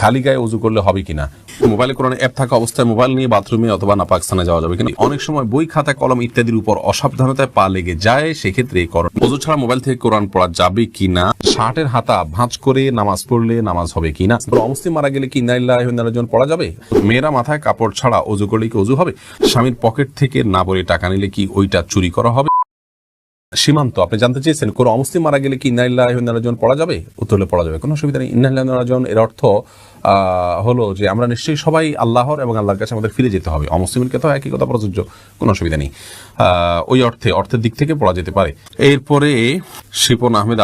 খালি গায়ে ওযু করলে হবে কিনা, মোবাইলে কোরআন অ্যাপ থাকা অবস্থায় মোবাইল নিয়ে বাথরুমে অথবা নাপাক স্থানে যাওয়া যাবে কিনা। অনেক সময় বই, খাতা, কলম ইত্যাদির উপর অসাবধানতায় পা লেগে যায়, সেক্ষেত্রে ওযু ছাড়া মোবাইল থেকে কোরআন পড়া যাবে কিনা। শার্টের হাতা ভাঁজ করে নামাজ পড়লে নামাজ হবে কিনা। অমুসলিম মারা গেলে কি ইন্না লিল্লাহি ওয়া ইন্না ইলাইহি রাজিউন পড়া যাবে। মেয়েরা মাথায় কাপড় ছাড়া ওযু করলে কি ওযু হবে। স্বামীর পকেট থেকে না বলে টাকা নিলে কি ওইটা চুরি করা হবে। সীমান্ত আপনি জানতে চেয়েছেন, কোন অমুসলিম মারা গেলে কি ইন্না লিল্লাহি ওয়া ইন্না ইলাইহি রাজিউন পড়া যাবে। উত্তর হলে পড়া যাবে, কোনো অসুবিধা নেই। ইন্না লিল্লাহি ওয়া ইন্না ইলাইহি রাজিউন এর অর্থ হলো যে আমরা নিশ্চয়ই সবাই আল্লাহর এবং আল্লাহর কাছে আমাদের ফিরে যেতে হবে। অমুসলিমের ক্ষেত্রে একই কথা প্রযোজ্য, কোনো অসুবিধা নেই। ওই অর্থের দিক থেকে পড়া যেতে পারে। এরপরে শিপন আহমেদ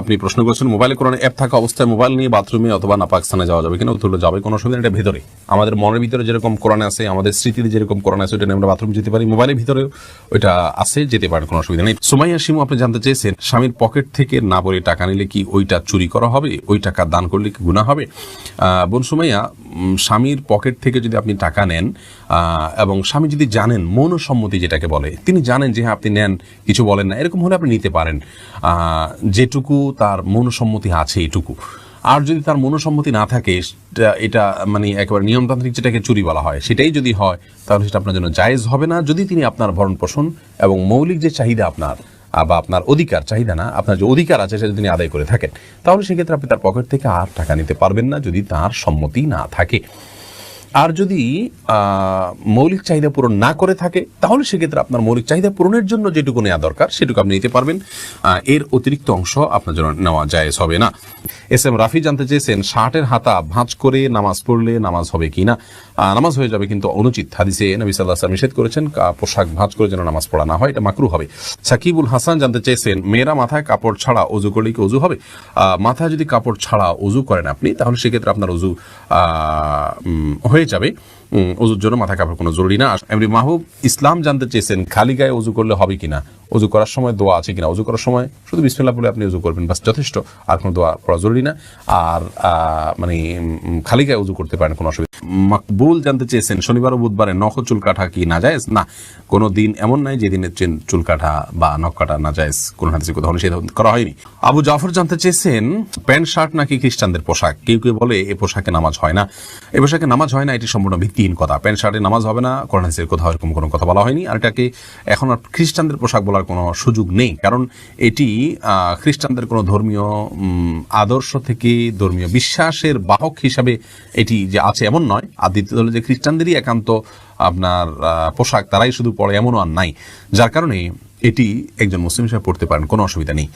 আপনি প্রশ্ন করেছেন, মোবাইলে কোরআন অ্যাপ থাকা অবস্থায় মোবাইল নিয়ে বাথরুমে অথবা নাপাক স্থানে যাওয়া যাবে কিনা। উত্তর হলো যাবে, কোনো অসুবিধা নেই। এটা ভেতরে আমাদের মনের ভিতরে যেরকম কোরআন আছে, আমাদের স্মৃতিতে যেরকম কোরআন আছে, ওইটা নিয়ে আমরা বাথরুম যেতে পারি। মোবাইলের ভিতরেও ওইটা আছে, যেতে পারেন, কোনো অসুবিধা নেই। সুমাইয়া শিমু আপনি জানতে চেয়েছেন, স্বামীর পকেট থেকে না বলে টাকা নিলে কি ওইটা চুরি করা হবে, ওই টাকা দান করলে কি গুনাহ হবে। বোন সুমাইয়া, স্বামীর পকেট থেকে যদি আপনি টাকা নেন এবং স্বামী যদি জানেন, মৌনসম্মতি যেটাকে বলে, তিনি জানেন যে হ্যাঁ আপনি নেন, কিছু বলেন না, এরকম হলে আপনি নিতে পারেন, যেটুকু তার মৌনসম্মতি আছে এটুকু। আর যদি তার মনোসম্মতি না থাকে, এটা মানে একেবারে নিয়মতান্ত্রিক যেটাকে চুরি বলা হয়, সেটাই যদি হয়, তাহলে সেটা আপনার জন্য জায়েজ হবে না। যদি তিনি আপনার ভরণ পোষণ এবং মৌলিক যে চাহিদা আপনার, বা আপনার অধিকার, চাহিদা না, আপনার যে অধিকার আছে সেটা তিনি আদায় করে থাকেন, তাহলে সেক্ষেত্রে আপনি তার পকেট থেকে আর টাকা নিতে পারবেন না, যদি তার সম্মতি না থাকে। আর যদি মৌলিক চাহিদা পূরণ না করে থাকে, তাহলে সেক্ষেত্রে আপনার মৌলিক চাহিদা পূরণের জন্য যেটুকু নেওয়া দরকার সেটুকু আপনি নিতে পারবেন। এর অতিরিক্ত অংশ আপনার জন্য নেওয়া জায়েজ হবে না। এস এম রাফি জানতে চেয়েছেন, শার্টের হাতা ভাঁজ করে নামাজ পড়লে নামাজ হবে কিনা। নামাজ হয়ে যাবে, কিন্তু অনুচিত। হাদিসে নবী সাল্লাল্লাহু আলাইহি ওয়াসাল্লাম নিষেধ করেছেন পোশাক ভাঁজ করে যেন নামাজ পড়া না হয়, এটা মাকরুহ হবে। সাকিবুল হাসান জানতে চেয়েছেন, মেয়েরা মাথায় কাপড় ছাড়া ওযু করলে কি ওযু হবে। মাথায় যদি কাপড় ছাড়া ওযু করেন আপনি, তাহলে সেক্ষেত্রে আপনার ওযু হয়ে যাবে। ওযুর জন্য মাথা কাপড় কোনো জরুরি না। এমনি মাহবুব ইসলাম জানতে চেয়েছেন, খালি গায়ে ওযু করলে হবে কিনা, ওযু করার সময় দোয়া আছে কিনা। ওযু করার সময় শুধু বিসমিল্লাহ বলে আপনি ওযু করবেন, বাস যথেষ্ট, আর কোনো দোয়া পড়া জরুরি না। আর মানে খালি গায়ে ওযু করতে পারেন, কোনো অসুবিধা। মাকবুল জানতে চেয়েছেন, শনিবার ও বুধবারে নখ চুল কাটা কি নাজায়েজ। না, কোনো দিন এমন নাই যেদিনে চুল কাটা বা নখ কাটা নাজায়েজ, কোন হাদিসে কোথাও নিষেধ করা হয়নি। আবু জাফর জানতে চেয়েছেন, প্যান্ট শার্ট নাকি খ্রিস্টানদের পোশাক। কেউ কেউ বলে এ পোশাকে নামাজ হয় না। এ পোশাকে নামাজ হয় না, এটি সম্পূর্ণ ভিত্তিহীন কথা। প্যান্ট শার্টে নামাজ হবে না, কোরআন হাদিসের কোথাও এরকম কোনো কথা বলা হয়নি। আর এটাকে এখন আর খ্রিস্টানদের পোশাক বলার কোনো সুযোগ নেই, কারণ এটি খ্রিস্টানদের কোনো ধর্মীয় আদর্শ থেকে, ধর্মীয় বিশ্বাসের বাহক হিসাবে এটি যে আছে এমন নয়। আর দ্বিতীয় হলো যে খ্রিস্টানদেরই একান্ত আপনার পোশাক, তারাই শুধু পড়ে, এমনও আর নাই। যার কারণে এটি একজন মুসলিম হিসেবে পড়তে পারেন, কোনো অসুবিধা নেই।